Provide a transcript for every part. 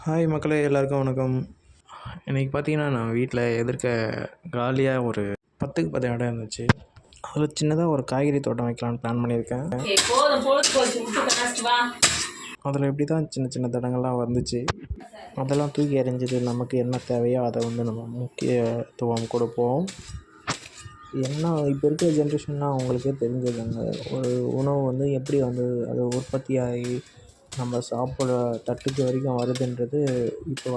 Hi மக்களே, எல்லாருக்கும் வணக்கம். இன்றைக்கி பார்த்தீங்கன்னா நான் வீட்டில் எதிர்க்க காலியாக ஒரு 10க்கு 10 இடம் இருந்துச்சு. அதில் சின்னதாக ஒரு காய்கறி தோட்டம் வைக்கலான்னு பிளான் பண்ணியிருக்கேன். அதில் எப்படி தான் சின்ன சின்ன தடங்கள்லாம் வந்துச்சு. அதெல்லாம் தூக்கி எறிஞ்சிட்டு நமக்கு என்ன தேவையோ அதை வந்து நம்ம முக்கியத்துவம் கொடுப்போம். ஏன்னா இப்போ இருக்கிற ஜென்ரேஷன்லாம் அவங்களுக்கே தெரிஞ்சதுங்க. ஒரு உணவு வந்து எப்படி வந்து அது உற்பத்தியாகி நம்ம சாப்பிட்ற தட்டுக்கு வரைக்கும் வருதுன்றது இப்போ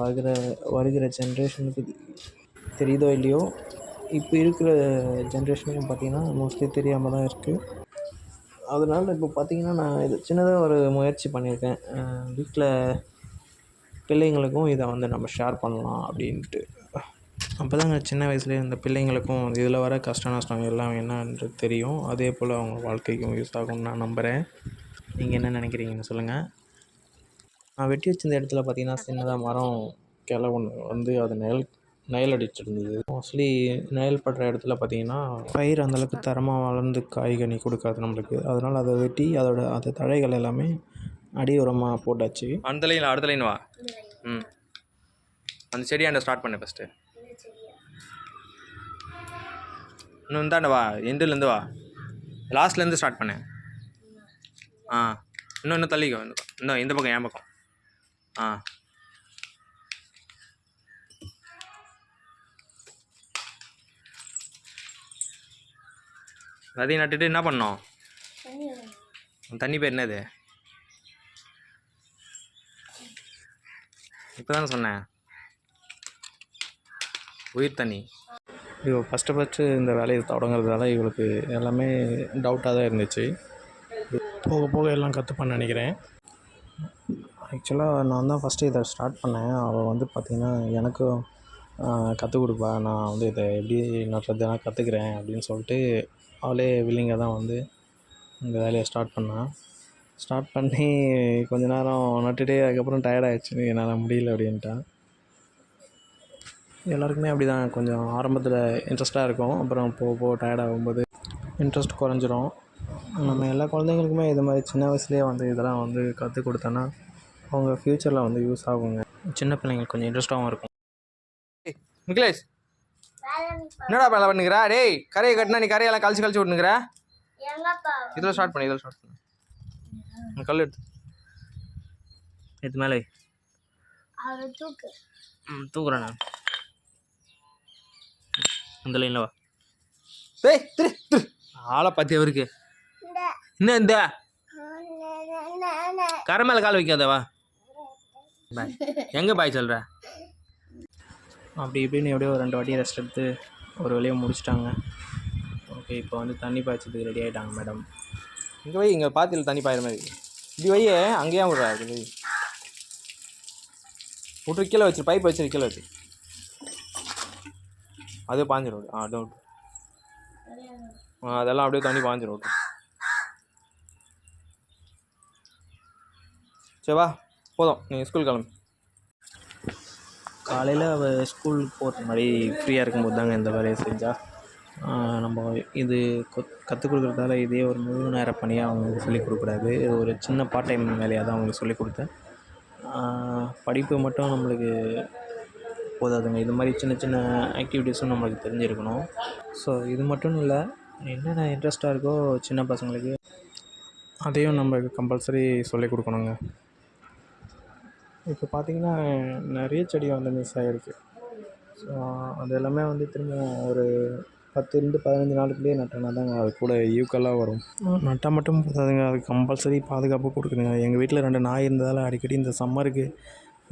வருகிற ஜென்ரேஷனுக்கு தெரியுதோ இல்லையோ, இப்போ இருக்கிற ஜென்ரேஷனுக்கும் பார்த்திங்கன்னா மோஸ்ட்லி தெரியாமல் தான் இருக்குது. அதனால் இப்போ பார்த்திங்கன்னா நான் இது சின்னதாக ஒரு முயற்சி பண்ணியிருக்கேன். வீட்டில் பிள்ளைங்களுக்கும் இதை வந்து நம்ம ஷேர் பண்ணலாம் அப்படின்ட்டு. அப்போ தாங்க சின்ன வயசுலேயே இந்த பிள்ளைங்களுக்கும் இதில் வர கஷ்ட நஷ்டம் எல்லாம் என்னன்றது தெரியும். அதே போல் அவங்க வாழ்க்கைக்கும் யூஸ் ஆகும்னு நான் நம்புகிறேன். நீங்கள் என்ன நினைக்கிறீங்கன்னு சொல்லுங்கள். நான் வெட்டி வச்சிருந்த இடத்துல பார்த்திங்கன்னா சின்னதாக மரம் கிளை ஒன்று வந்து அது நயல் அடிச்சிருந்தது. மோஸ்ட்லி நயல் படுற இடத்துல பார்த்திங்கன்னா பயிர் அந்தளவுக்கு தரமாக வளர்ந்து காய்கனி கொடுக்காது நம்மளுக்கு. அதனால் அதை வெட்டி அந்த தழைகள் எல்லாமே அடி உரமாக போட்டாச்சு. அடுத்த லைன் வா. அந்த செடியாண்ட ஸ்டார்ட் பண்ணு ஃபஸ்ட்டு. இன்னும் இந்தாண்ட வா, எண்டுலேருந்து வா, லாஸ்ட்லேருந்து ஸ்டார்ட் பண்ணு. இன்னும் தள்ளிக்கோ. இந்த பக்கம் என் பக்கம். விதையை நட்டுட்டு என்ன பண்ணோம்? தண்ணி பேர் என்னது? இப்போ தானே சொன்னேன், உயிர் தண்ணி. இப்போ ஃபஸ்ட்டு இந்த வேலையை தொடங்குறதால இவளுக்கு எல்லாமே டவுட்டாக தான் இருந்துச்சு. போக போக எல்லாம் கற்றுப்பான்னு நினைக்கிறேன். ஆக்சுவலாக நான் தான் ஃபஸ்ட்டு இதை ஸ்டார்ட் பண்ணேன். அவள் வந்து பார்த்திங்கன்னா எனக்கும் கற்றுக் கொடுப்பா, நான் வந்து இதை எப்படி நடுறதுனா கற்றுக்குறேன் அப்படின்னு சொல்லிட்டு அவளே வில்லிங்காக தான் வந்து இந்த வேலையை ஸ்டார்ட் பண்ணி கொஞ்ச நேரம் நட்டுகிட்டே அதுக்கப்புறம் டயர்டாகிடுச்சு, என்னால் முடியல அப்படின்ட்டான். எல்லாருக்குமே அப்படி தான், கொஞ்சம் ஆரம்பத்தில் இன்ட்ரெஸ்ட்டாக இருக்கும், அப்புறம் போக டயர்டாகும்போது இன்ட்ரெஸ்ட் குறைஞ்சிரும். நம்ம எல்லா குழந்தைங்களுக்குமே இது மாதிரி சின்ன வயசுலேயே வந்து இதெல்லாம் வந்து கற்றுக் கொடுத்தோன்னா அவங்க ஃப்யூச்சரில் வந்து யூஸ் ஆகுங்க. சின்ன பிள்ளைங்களுக்கு கொஞ்சம் இன்ட்ரெஸ்ட்டாகவும் இருக்கும். முகிலேஷ், என்னடா வேலை பண்ணுங்கிற? டேய், கரையை கட்டினா நீ கரையெல்லாம் கழிச்சு விட்டுனுங்கிற. இதில் ஸ்டார்ட் பண்ணு. கல் எடுத்து மேலே தூக்குறேன் நான். இந்த லைனில் வா. டேய் ஆளை பற்றி அவருக்கு என்ன இந்த கரை மேலே கால் வைக்காதவா. பாய் எங்கே பாய் சொல்கிற? அப்படி இப்படின்னு எப்படியோ 2 வாட்டி ரெஸ்ட் எடுத்து ஒரு வழியாக முடிச்சிட்டாங்க. ஓகே, இப்போ வந்து தண்ணி பாய்ச்சதுக்கு ரெடி ஆகிட்டாங்க மேடம். இங்கே வை, இங்கே பாத்தியில் தண்ணி பாயிற மாதிரி இப்படி வையே. அங்கேயே விட்றா, இது வை. விட்டு கீழே வச்சு, பைப் வச்சு கீழே வச்சு, அதே பாஞ்சிடும். அதுவும் அதெல்லாம் அப்படியே தண்ணி பாஞ்சிடும். விட்டு சரி வா, போதும், நீங்கள் ஸ்கூல் கிளம்பு. காலையில் அவள் ஸ்கூலுக்கு போகிற மாதிரி ஃப்ரீயாக இருக்கும்போது தாங்க இந்த வேலையை செஞ்சால். நம்ம இது கற்றுக் கொடுக்குறதால இதே ஒரு முழு நேர பணியாக அவங்களுக்கு சொல்லிக் கொடுக்கூடாது. இது ஒரு சின்ன பார்ட் டைம் வேலையாக தான் அவங்களுக்கு சொல்லிக் கொடுத்தேன். படிப்பு மட்டும் நம்மளுக்கு போதாதுங்க, இது மாதிரி சின்ன சின்ன ஆக்டிவிட்டீஸும் நம்மளுக்கு தெரிஞ்சிருக்கணும். ஸோ இது மட்டும் இல்லை, என்னென்ன இன்ட்ரெஸ்ட்டாக இருக்கோ சின்ன பசங்களுக்கு அதையும் நம்ம கம்பல்சரி சொல்லிக் கொடுக்கணுங்க. இப்போ பார்த்திங்கன்னா நிறைய செடி வந்து மிஸ் ஆகிருக்கு. ஸோ அது எல்லாமே வந்து திரும்ப ஒரு 10 15 நாளுக்குள்ளேயே நட்டோன்னா தாங்க அது கூட ஈக்குவலாக வரும். நட்டால் மட்டும் போதாதுங்க, அது கம்பல்சரி பாதுகாப்பு கொடுக்குதுங்க. எங்கள் வீட்டில் 2 நாய் இருந்ததால் அடிக்கடி இந்த சம்மருக்கு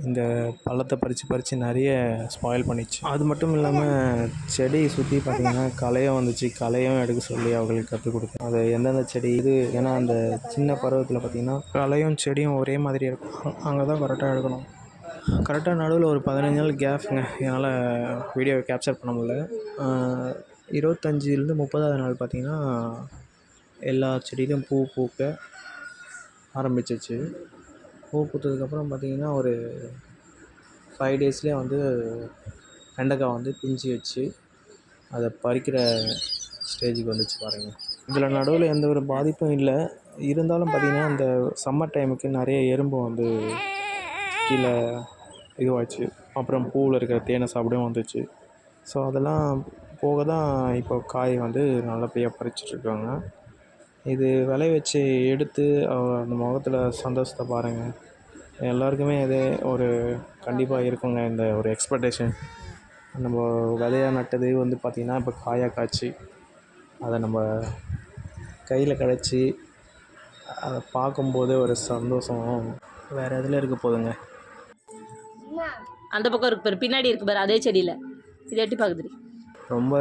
இந்த பழத்தை பறித்து நிறைய ஸ்பாயில் பண்ணிச்சு. அது மட்டும் இல்லாமல் செடி சுற்றி பார்த்திங்கன்னா களையும் வந்துச்சு. களையும் எடுக்க சொல்லி அவங்களுக்கு கற்றுக் கொடுத்தேன். அது எந்தெந்த செடி இது, ஏன்னா அந்த சின்ன பருவத்தில் பார்த்திங்கன்னா களையும் செடியும் ஒரே மாதிரி இருக்கும். அங்கே தான் கரெக்டாக எடுக்கணும். கரெக்டாக நடுவில் ஒரு 15 நாள் கேப்புங்க, என்னால் வீடியோவை கேப்சர் பண்ண முடியல. 25லேருந்து 30வது நாள் பார்த்திங்கன்னா எல்லா செடியிலும் பூ பூக்க ஆரம்பிச்சிச்சு. பூ பூத்ததுக்கப்புறம் பார்த்திங்கன்னா ஒரு 5 டேஸ்லேயே வந்து வெண்டைக்காய் வந்து பிஞ்சு வச்சு அதை பறிக்கிற ஸ்டேஜுக்கு வந்துச்சு பாருங்கள். இதில் நடுவில் எந்த ஒரு பாதிப்பும் இல்லை. இருந்தாலும் பார்த்திங்கன்னா இந்த சம்மர் டைமுக்கு நிறைய எறும்பு வந்து கீழே இதுவாச்சு. அப்புறம் பூவில் இருக்கிற தேனை சாப்பிடவும் வந்துச்சு. ஸோ அதெல்லாம் போக தான் இப்போ காய் வந்து நல்லபடியாக பறிச்சிட்ருக்காங்க. இது விளைய வச்சு எடுத்து அந்த முகத்துல சந்தோஷத்த பாருங்கள். எல்லாருக்குமே இது ஒரு கண்டிப்பாக இருக்குங்க இந்த ஒரு எக்ஸ்பெக்டேஷன். நம்ம விதையா நட்டது வந்து பார்த்திங்கன்னா இப்போ காயாக காய்ச்சி அதை நம்ம கையில் கிடச்சி அதை பார்க்கும்போதே ஒரு சந்தோஷம் வேறு எதில் இருக்க போதுங்க. அந்த பக்கம் இருக்கு பாரு, பின்னாடி இருக்கு பாரு அதே செடியில். இதை எட்டி பார்க்குது. ரொம்ப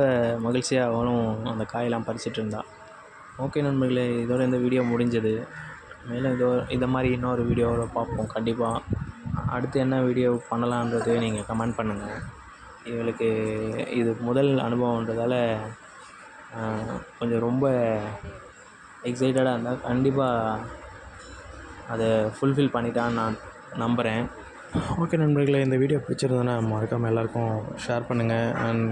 மகிழ்ச்சியாக அவனும் அந்த காயெல்லாம் பறிச்சிட்டு இருந்தா. ஓகே நண்பர்களே, இதோட இந்த வீடியோ முடிஞ்சது. மேலும் இதை மாதிரி இன்னொரு வீடியோவில் பார்ப்போம் கண்டிப்பாக. அடுத்து என்ன வீடியோ பண்ணலான்றது நீங்கள் கமெண்ட் பண்ணுங்கள். இவளுக்கு இது முதல் அனுபவன்றதால கொஞ்சம் ரொம்ப எக்ஸைட்டடாக இருந்தால் கண்டிப்பாக அதை ஃபுல்ஃபில் பண்ணிட்டான்னு நான் நம்புகிறேன். ஓகே நண்பர்களே, இந்த வீடியோ பிடிச்சிருந்ததுன்னா மறக்காமல் எல்லாேருக்கும் ஷேர் பண்ணுங்கள். அண்ட்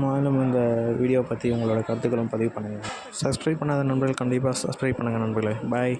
மேலும் இந்த வீடியோ பற்றி உங்களோட கருத்துக்களும் பதிவு பண்ணுங்கள். சப்ஸ்கிரைப் பண்ணாத நண்பர்கள் கண்டிப்பாக சப்ஸ்கிரைப் பண்ணுங்கள் நண்பர்களே. பாய்.